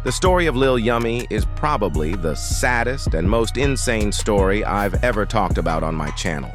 The story of Lil Yummy is probably the saddest and most insane story I've ever talked about on my channel.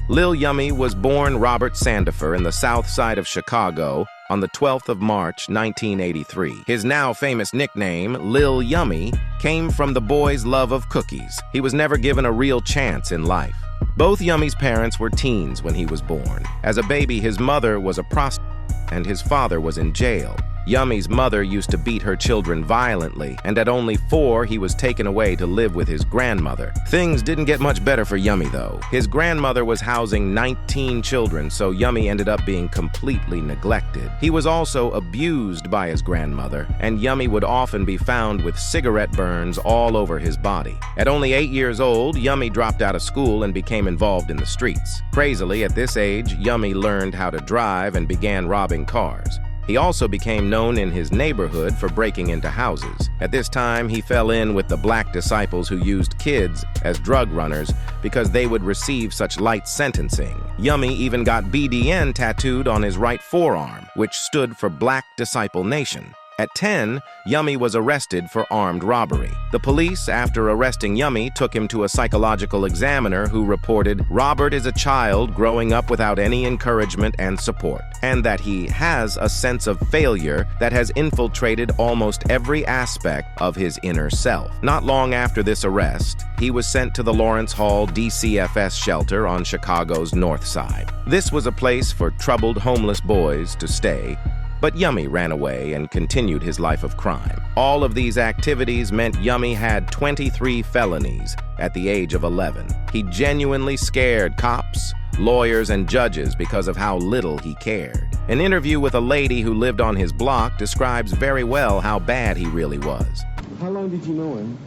Lil Yummy was born Robert Sandifer in the south side of Chicago on the 12th of March, 1983. His now famous nickname, Lil Yummy, came from the boy's love of cookies. He was never given a real chance in life. Both Yummy's parents were teens when he was born. As a baby, his mother was a prostitute and his father was in jail. Yummy's mother used to beat her children violently, and at only 4, he was taken away to live with his grandmother. Things didn't get much better for Yummy, though. His grandmother was housing 19 children, so Yummy ended up being completely neglected. He was also abused by his grandmother, and Yummy would often be found with cigarette burns all over his body. At only 8 years old, Yummy dropped out of school and became involved in the streets. Crazily, at this age, Yummy learned how to drive and began robbing cars. He also became known in his neighborhood for breaking into houses. At this time, he fell in with the black disciples who used kids as drug runners because they would receive such light sentencing. Yummy even got BDN tattooed on his right forearm, which stood for Black Disciple Nation. At 10, Yummy was arrested for armed robbery. The police, after arresting Yummy, took him to a psychological examiner who reported Robert is a child growing up without any encouragement and support, and that he has a sense of failure that has infiltrated almost every aspect of his inner self. Not long after this arrest, he was sent to the Lawrence Hall DCFS shelter on Chicago's North Side. This was a place for troubled homeless boys to stay, but Yummy ran away and continued his life of crime. All of these activities meant Yummy had 23 felonies at the age of 11. He genuinely scared cops, lawyers, and judges because of how little he cared. An interview with a lady who lived on his block describes very well how bad he really was. How long did you know him?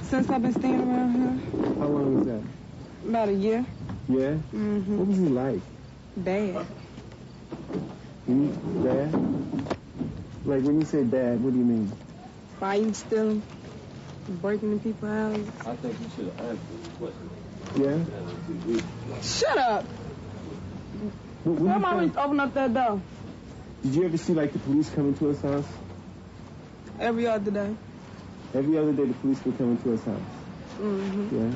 Since I've been staying around here. How long was that? About a year. Yeah? Mm-hmm. What was he like? Bad. Bad? Like, when you say bad, what do you mean? Fighting, stealing, breaking in people's houses. I think you should have asked this question. Yeah? Shut up! Why am I open up that door? Did you ever see, like, the police coming to his house? Every other day. Every other day the police were coming to his house? Mm-hmm. Yeah?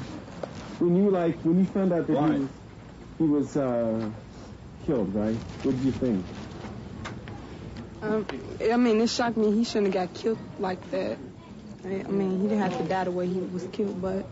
When you found out that he was killed, right? What did you think? I mean, it shocked me. He shouldn't have got killed like that. I mean, he didn't have to die the way he was killed, but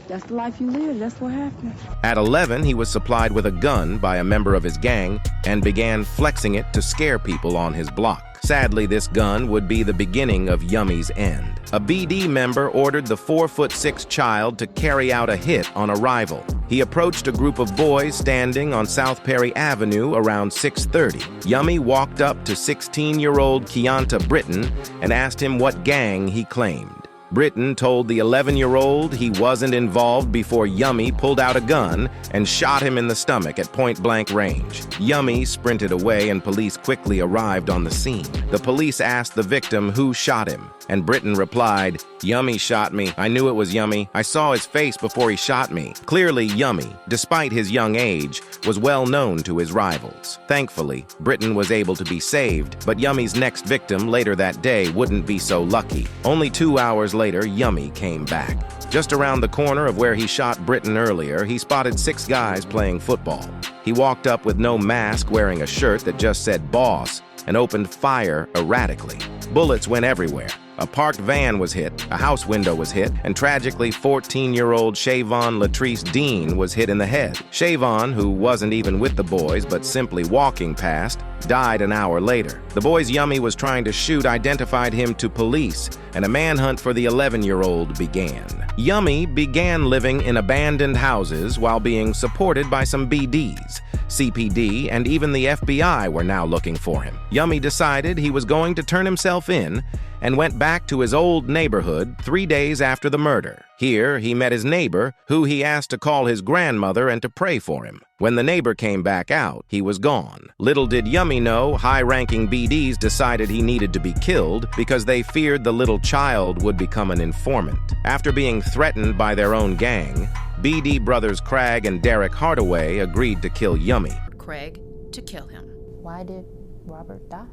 that's the life you live. That's what happened. At 11, he was supplied with a gun by a member of his gang and began flexing it to scare people on his block. Sadly, this gun would be the beginning of Yummy's end. A BD member ordered the 4'6" child to carry out a hit on arrival. He approached a group of boys standing on South Perry Avenue around 6:30. Yummy walked up to 16-year-old Keonta Britton and asked him what gang he claimed. Britton told the 11-year-old he wasn't involved before Yummy pulled out a gun and shot him in the stomach at point-blank range. Yummy sprinted away and police quickly arrived on the scene. The police asked the victim who shot him, and Britton replied, "Yummy shot me. I knew it was Yummy. I saw his face before he shot me." Clearly, Yummy, despite his young age, was well known to his rivals. Thankfully, Britton was able to be saved, but Yummy's next victim later that day wouldn't be so lucky. Only 2 hours later, Yummy came back. Just around the corner of where he shot Britton earlier, he spotted 6 guys playing football. He walked up with no mask, wearing a shirt that just said "Boss," and opened fire erratically. Bullets went everywhere. A parked van was hit, a house window was hit, and tragically 14-year-old Shavon Latrice Dean was hit in the head. Shavon, who wasn't even with the boys but simply walking past, died an hour later. The boys Yummy was trying to shoot identified him to police, and a manhunt for the 11-year-old began. Yummy began living in abandoned houses while being supported by some BDs. CPD and even the FBI were now looking for him. Yummy decided he was going to turn himself in and went back to his old neighborhood 3 days after the murder. Here, he met his neighbor, who he asked to call his grandmother and to pray for him. When the neighbor came back out, he was gone. Little did Yummy know, high-ranking BDs decided he needed to be killed because they feared the little child would become an informant. After being threatened by their own gang, BD brothers Craig and Derek Hardaway agreed to kill Yummy. Craig to kill him. Why did Robert die?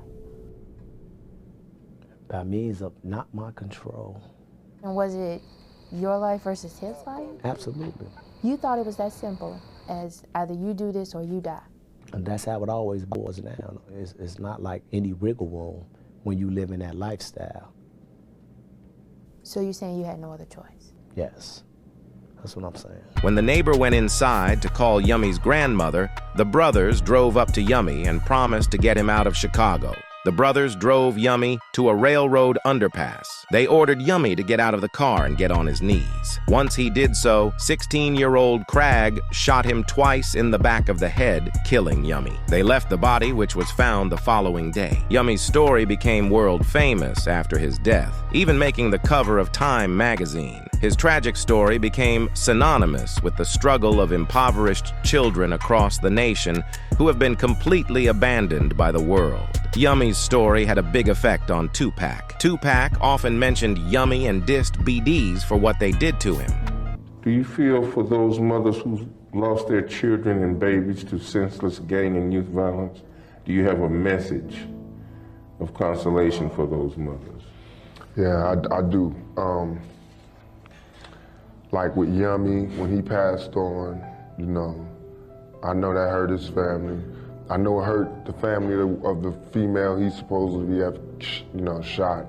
by means of not my control. And was it your life versus his life? Absolutely. You thought it was that simple as either you do this or you die. And that's how it always boils down. It's not like any wiggle room when you live in that lifestyle. So you're saying you had no other choice? Yes, that's what I'm saying. When the neighbor went inside to call Yummy's grandmother, the brothers drove up to Yummy and promised to get him out of Chicago. The brothers drove Yummy to a railroad underpass. They ordered Yummy to get out of the car and get on his knees. Once he did so, 16-year-old Crag shot him twice in the back of the head, killing Yummy. They left the body, which was found the following day. Yummy's story became world famous after his death, even making the cover of Time magazine. His tragic story became synonymous with the struggle of impoverished children across the nation who have been completely abandoned by the world. Yummy's story had a big effect on Tupac. Tupac often mentioned Yummy and dissed BDs for what they did to him. Do you feel for those mothers who lost their children and babies to senseless gang and youth violence? Do you have a message of consolation for those mothers? Yeah, I do. Like with Yummy, when he passed on, you know, I know that hurt his family. I know it hurt the family of the female he supposedly have, you know, shot.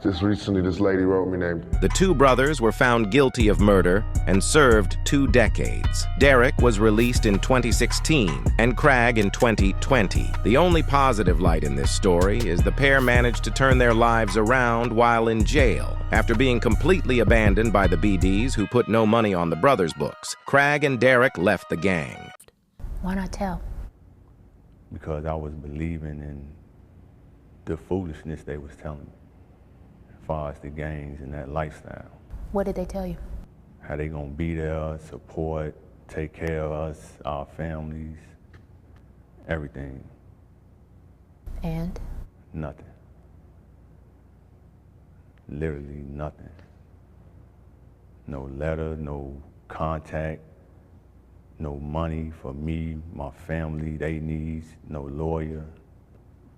Just recently, this lady wrote me named. The two brothers were found guilty of murder and served 2 decades. Derek was released in 2016 and Crag in 2020. The only positive light in this story is the pair managed to turn their lives around while in jail. After being completely abandoned by the BDs who put no money on the brothers' books, Crag and Derek left the gang. Why not tell? Because I was believing in the foolishness they was telling me, as far as the gangs and that lifestyle. What did they tell you? How they gonna be there, support, take care of us, our families, everything. And? Nothing. Literally nothing. No letter, no contact, no money for me, my family, they needs, no lawyer,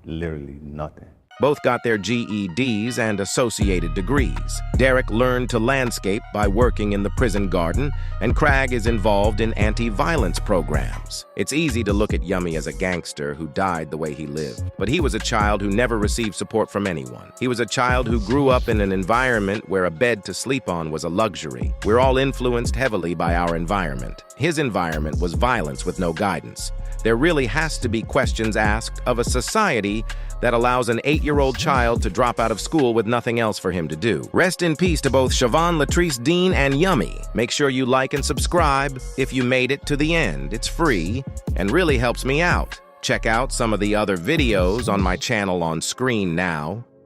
literally nothing. Both got their GEDs and associated degrees. Derek learned to landscape by working in the prison garden, and Crag is involved in anti-violence programs. It's easy to look at Yummy as a gangster who died the way he lived, but he was a child who never received support from anyone. He was a child who grew up in an environment where a bed to sleep on was a luxury. We're all influenced heavily by our environment. His environment was violence with no guidance. There really has to be questions asked of a society that allows an 8-year-old child to drop out of school with nothing else for him to do. Rest in peace to both Siobhan Latrice Dean and Yummy. Make sure you like and subscribe if you made it to the end. It's free and really helps me out. Check out some of the other videos on my channel on screen now.